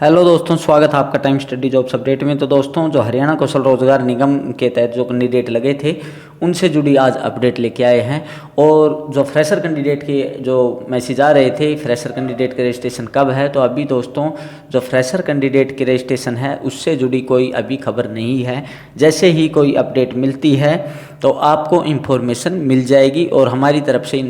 Hello दोस्तों, स्वागत है आपका टाइम स्टडी जॉब्स अपडेट में। तो दोस्तों, जो हरियाणा कौशल रोजगार निगम के तहत जो कैंडिडेट लगे थे उनसे जुड़ी आज अपडेट लेके आए हैं। और जो फ्रेशर कैंडिडेट के जो मैसेज आ रहे थे, फ्रेशर कैंडिडेट के रजिस्ट्रेशन कब है, तो अभी दोस्तों जो फ्रेशर कैंडिडेट के रजिस्ट्रेशन है उससे जुड़ी कोई अभी खबर नहीं है। जैसे ही कोई अपडेट मिलती है तो आपको इन्फॉर्मेशन मिल जाएगी और हमारी तरफ से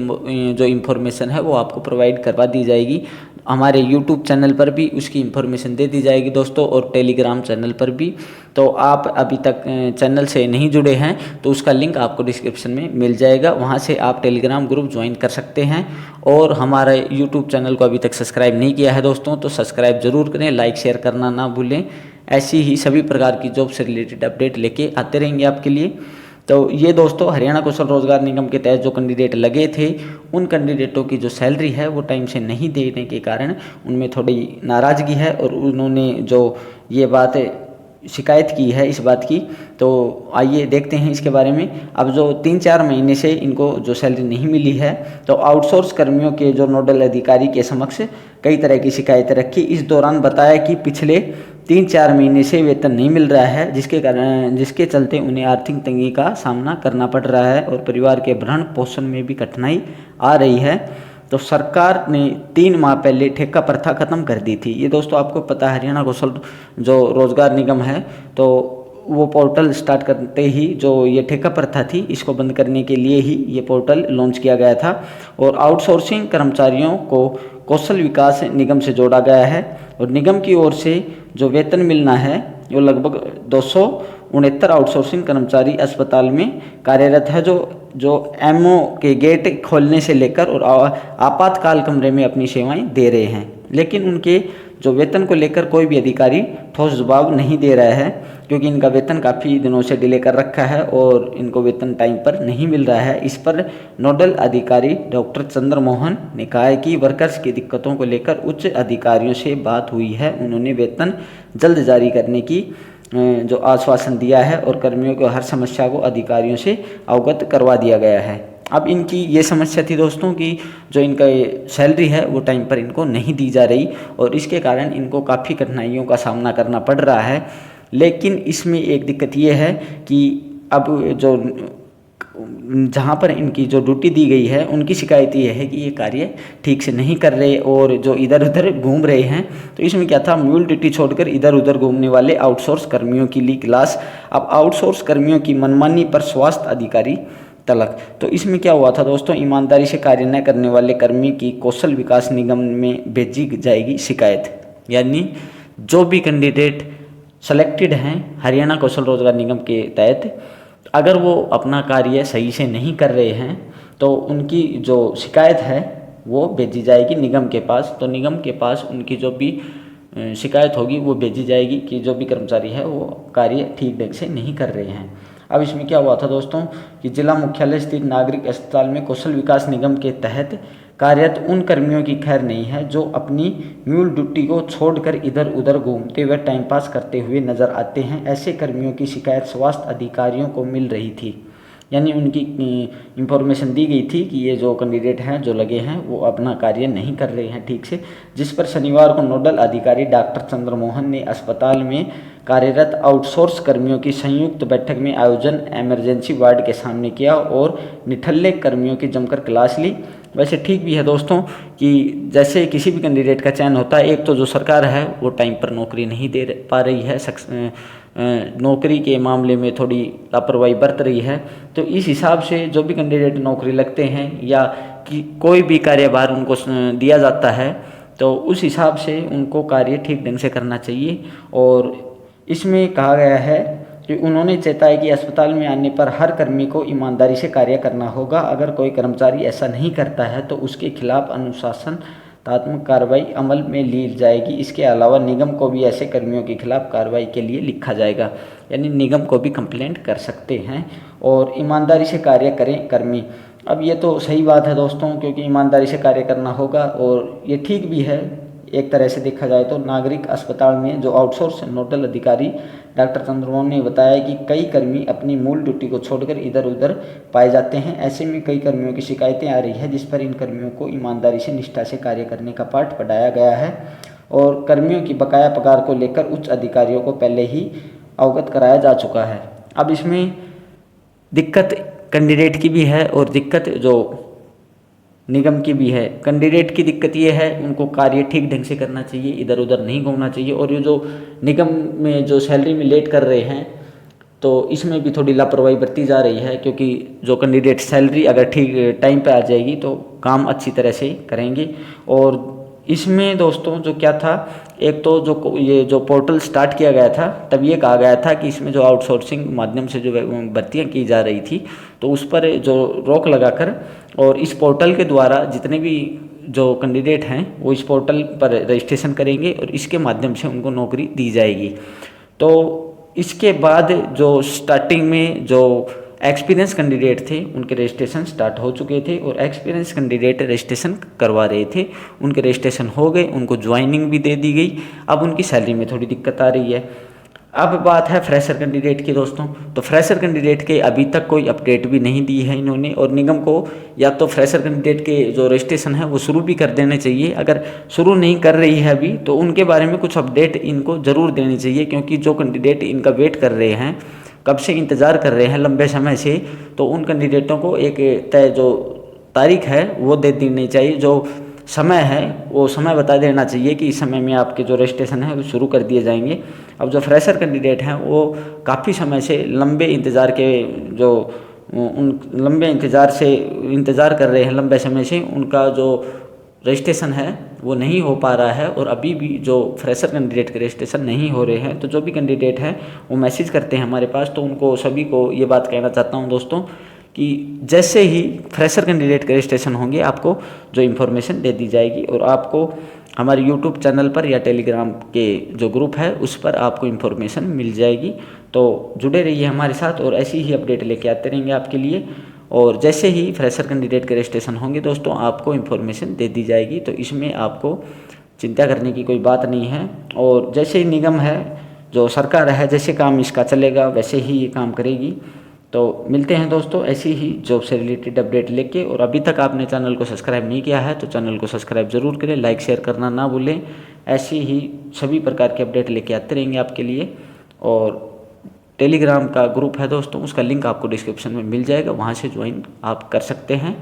जो इन्फॉर्मेशन है वो आपको प्रोवाइड करवा दी जाएगी। हमारे यूट्यूब चैनल पर भी उसकी इन्फॉर्मेशन दे दी जाएगी दोस्तों, और टेलीग्राम चैनल पर भी। तो आप अभी तक चैनल से नहीं जुड़े हैं तो उसका लिंक आपको डिस्क्रिप्शन में मिल जाएगा, वहां से आप टेलीग्राम ग्रुप ज्वाइन कर सकते हैं। और हमारे यूट्यूब चैनल को अभी तक सब्सक्राइब नहीं किया है दोस्तों तो सब्सक्राइब जरूर करें, लाइक शेयर करना ना भूलें। ऐसी ही सभी प्रकार की जॉब से रिलेटेड अपडेट लेके आते रहेंगे आपके लिए। तो ये दोस्तों हरियाणा कौशल रोजगार निगम के तहत जो कैंडिडेट लगे थे उन कैंडिडेटों की जो सैलरी है वो टाइम से नहीं देने के कारण उनमें थोड़ी नाराज़गी है और उन्होंने जो ये बात शिकायत की है इस बात की। तो आइए देखते हैं इसके बारे में। अब जो 3-4 महीने से इनको जो सैलरी नहीं मिली है तो आउटसोर्स कर्मियों के जो नोडल अधिकारी के समक्ष कई तरह की शिकायतें रखी। इस दौरान बताया कि पिछले 3-4 महीने से वेतन नहीं मिल रहा है, जिसके चलते उन्हें आर्थिक तंगी का सामना करना पड़ रहा है और परिवार के भरण पोषण में भी कठिनाई आ रही है। तो सरकार ने 3 माह पहले ठेका प्रथा खत्म कर दी थी। ये दोस्तों आपको पता है हरियाणा कौशल जो रोजगार निगम है तो वो पोर्टल स्टार्ट करते ही जो ये ठेका प्रथा थी इसको बंद करने के लिए ही ये पोर्टल लॉन्च किया गया था। और आउटसोर्सिंग कर्मचारियों को कौशल विकास निगम से जोड़ा गया है और निगम की ओर से जो वेतन मिलना है वो लगभग 269 आउटसोर्सिंग कर्मचारी अस्पताल में कार्यरत है जो एमओ के गेट खोलने से लेकर और आपातकाल कमरे में अपनी सेवाएं दे रहे हैं। लेकिन उनके जो वेतन को लेकर कोई भी अधिकारी ठोस जवाब नहीं दे रहा है, क्योंकि इनका वेतन काफ़ी दिनों से डिले कर रखा है और इनको वेतन टाइम पर नहीं मिल रहा है। इस पर नोडल अधिकारी डॉक्टर चंद्रमोहन ने कहा है कि वर्कर्स की दिक्कतों को लेकर उच्च अधिकारियों से बात हुई है। उन्होंने वेतन जल्द जारी करने की जो आश्वासन दिया है और कर्मियों को हर समस्या को अधिकारियों से अवगत करवा दिया गया है। अब इनकी ये समस्या थी दोस्तों कि जो इनका सैलरी है वो टाइम पर इनको नहीं दी जा रही और इसके कारण इनको काफ़ी कठिनाइयों का सामना करना पड़ रहा है। लेकिन इसमें एक दिक्कत ये है कि अब जो जहाँ पर इनकी जो ड्यूटी दी गई है उनकी शिकायत ये है कि ये कार्य ठीक से नहीं कर रहे और जो इधर उधर घूम रहे हैं। तो इसमें क्या था, म्यूल ड्यूटी छोड़कर इधर उधर घूमने वाले आउटसोर्स कर्मियों की ली क्लास। अब आउटसोर्स कर्मियों की मनमानी पर स्वास्थ्य अधिकारी तलक। तो इसमें क्या हुआ था दोस्तों, ईमानदारी से कार्य न करने वाले कर्मी की कौशल विकास निगम में भेजी जाएगी शिकायत। यानी जो भी कैंडिडेट सेलेक्टेड हैं हरियाणा कौशल रोजगार निगम के तहत, अगर वो अपना कार्य सही से नहीं कर रहे हैं तो उनकी जो शिकायत है वो भेजी जाएगी निगम के पास। तो निगम के पास उनकी जो भी शिकायत होगी वो भेजी जाएगी कि जो भी कर्मचारी है वो कार्य ठीक ढंग से नहीं कर रहे हैं। अब इसमें क्या हुआ था दोस्तों कि जिला मुख्यालय स्थित नागरिक अस्पताल में कौशल विकास निगम के तहत कार्यरत उन कर्मियों की खैर नहीं है जो अपनी म्यूल ड्यूटी को छोड़कर इधर उधर घूमते हुए टाइम पास करते हुए नजर आते हैं। ऐसे कर्मियों की शिकायत स्वास्थ्य अधिकारियों को मिल रही थी। यानी उनकी इंफॉर्मेशन दी गई थी कि ये जो कैंडिडेट हैं जो लगे हैं वो अपना कार्य नहीं कर रहे हैं ठीक से, जिस पर शनिवार को नोडल अधिकारी डॉक्टर चंद्रमोहन ने अस्पताल में कार्यरत आउटसोर्स कर्मियों की संयुक्त बैठक में आयोजन इमरजेंसी वार्ड के सामने किया और निठल्ले कर्मियों की जमकर क्लास ली। वैसे ठीक भी है दोस्तों कि जैसे किसी भी कैंडिडेट का चयन होता है, एक तो जो सरकार है वो टाइम पर नौकरी नहीं दे पा रही है, नौकरी के मामले में थोड़ी लापरवाही बरत रही है। तो इस हिसाब से जो भी कैंडिडेट नौकरी लगते हैं या कि कोई भी कार्यभार उनको दिया जाता है तो उस हिसाब से उनको कार्य ठीक ढंग से करना चाहिए। और इसमें कहा गया है कि उन्होंने चेताया कि अस्पताल में आने पर हर कर्मी को ईमानदारी से कार्य करना होगा। अगर कोई कर्मचारी ऐसा नहीं करता है तो उसके खिलाफ अनुशासनात्मक कार्रवाई अमल में ली जाएगी। इसके अलावा निगम को भी ऐसे कर्मियों के खिलाफ कार्रवाई के लिए लिखा जाएगा। यानी निगम को भी कंप्लेंट कर सकते हैं और ईमानदारी से कार्य करें कर्मी। अब ये तो सही बात है दोस्तों, क्योंकि ईमानदारी से कार्य करना होगा और ये ठीक भी है एक तरह से देखा जाए तो। नागरिक अस्पताल में जो आउटसोर्स नोडल अधिकारी डॉक्टर चंद्रमोहन ने बताया कि कई कर्मी अपनी मूल ड्यूटी को छोड़कर इधर उधर पाए जाते हैं। ऐसे में कई कर्मियों की शिकायतें आ रही है जिस पर इन कर्मियों को ईमानदारी से निष्ठा से कार्य करने का पाठ पढ़ाया गया है और कर्मियों की बकाया पगार को लेकर उच्च अधिकारियों को पहले ही अवगत कराया जा चुका है। अब इसमें दिक्कत कैंडिडेट की भी है और दिक्कत जो निगम की भी है। कैंडिडेट की दिक्कत ये है, उनको कार्य ठीक ढंग से करना चाहिए, इधर उधर नहीं घूमना चाहिए। और ये जो निगम में जो सैलरी में लेट कर रहे हैं तो इसमें भी थोड़ी लापरवाही बरती जा रही है, क्योंकि जो कैंडिडेट सैलरी अगर ठीक टाइम पे आ जाएगी तो काम अच्छी तरह से करेंगे। और इसमें दोस्तों जो क्या था, एक तो जो ये जो पोर्टल स्टार्ट किया गया था तब ये कहा गया था कि इसमें जो आउटसोर्सिंग माध्यम से जो भर्तियाँ की जा रही थी तो उस पर जो रोक लगाकर और इस पोर्टल के द्वारा जितने भी जो कैंडिडेट हैं वो इस पोर्टल पर रजिस्ट्रेशन करेंगे और इसके माध्यम से उनको नौकरी दी जाएगी। तो इसके बाद जो स्टार्टिंग में जो एक्सपीरियंस कैंडिडेट थे उनके रजिस्ट्रेशन स्टार्ट हो चुके थे और एक्सपीरियंस कैंडिडेट रजिस्ट्रेशन करवा रहे थे, उनके रजिस्ट्रेशन हो गए, उनको ज्वाइनिंग भी दे दी गई। अब उनकी सैलरी में थोड़ी दिक्कत आ रही है। अब बात है फ्रेशर कैंडिडेट की दोस्तों। तो फ्रेशर कैंडिडेट के अभी तक कोई अपडेट भी नहीं दी है इन्होंने, और निगम को या तो फ्रेशर कैंडिडेट के जो रजिस्ट्रेशन है वो शुरू भी कर देने चाहिए। अगर शुरू नहीं कर रही है अभी तो उनके बारे में कुछ अपडेट इनको ज़रूर देनी चाहिए, क्योंकि जो कैंडिडेट इनका वेट कर रहे हैं, कब से इंतज़ार कर रहे हैं लंबे समय से, तो उन कैंडिडेटों को एक तय जो तारीख है वो दे देनी चाहिए। जो समय है वो समय बता देना चाहिए कि इस समय में आपके जो रजिस्ट्रेशन है वो शुरू कर दिए जाएंगे। अब जो फ्रेशर कैंडिडेट हैं वो काफ़ी समय से लंबे इंतज़ार के जो उन लंबे इंतज़ार कर रहे हैं, लंबे समय से उनका जो रजिस्ट्रेशन है वो नहीं हो पा रहा है। और अभी भी जो फ्रेशर कैंडिडेट के रजिस्ट्रेशन नहीं हो रहे हैं, तो जो भी कैंडिडेट हैं वो मैसेज करते हैं हमारे पास, तो उनको सभी को ये बात कहना चाहता हूँ दोस्तों कि जैसे ही फ्रेशर कैंडिडेट के रजिस्ट्रेशन होंगे आपको जो इन्फॉर्मेशन दे दी जाएगी और आपको हमारे यूट्यूब चैनल पर या टेलीग्राम के जो ग्रुप है उस पर आपको इन्फॉर्मेशन मिल जाएगी। तो जुड़े रहिए हमारे साथ और ऐसी ही अपडेट लेके आते रहेंगे आपके लिए। और जैसे ही फ्रेशर कैंडिडेट के रजिस्ट्रेशन होंगे दोस्तों आपको इन्फॉर्मेशन दे दी जाएगी, तो इसमें आपको चिंता करने की कोई बात नहीं है। और जैसे ही निगम है, जो सरकार है, जैसे काम इसका चलेगा वैसे ही ये काम करेगी। तो मिलते हैं दोस्तों ऐसी ही जॉब से रिलेटेड अपडेट लेके। और अभी तक आपने चैनल को सब्सक्राइब नहीं किया है तो चैनल को सब्सक्राइब जरूर करें, लाइक शेयर करना ना भूलें। ऐसी ही सभी प्रकार के अपडेट लेके आते रहेंगे आपके लिए। और टेलीग्राम का ग्रुप है दोस्तों, उसका लिंक आपको डिस्क्रिप्शन में मिल जाएगा, वहाँ से ज्वाइन आप कर सकते हैं।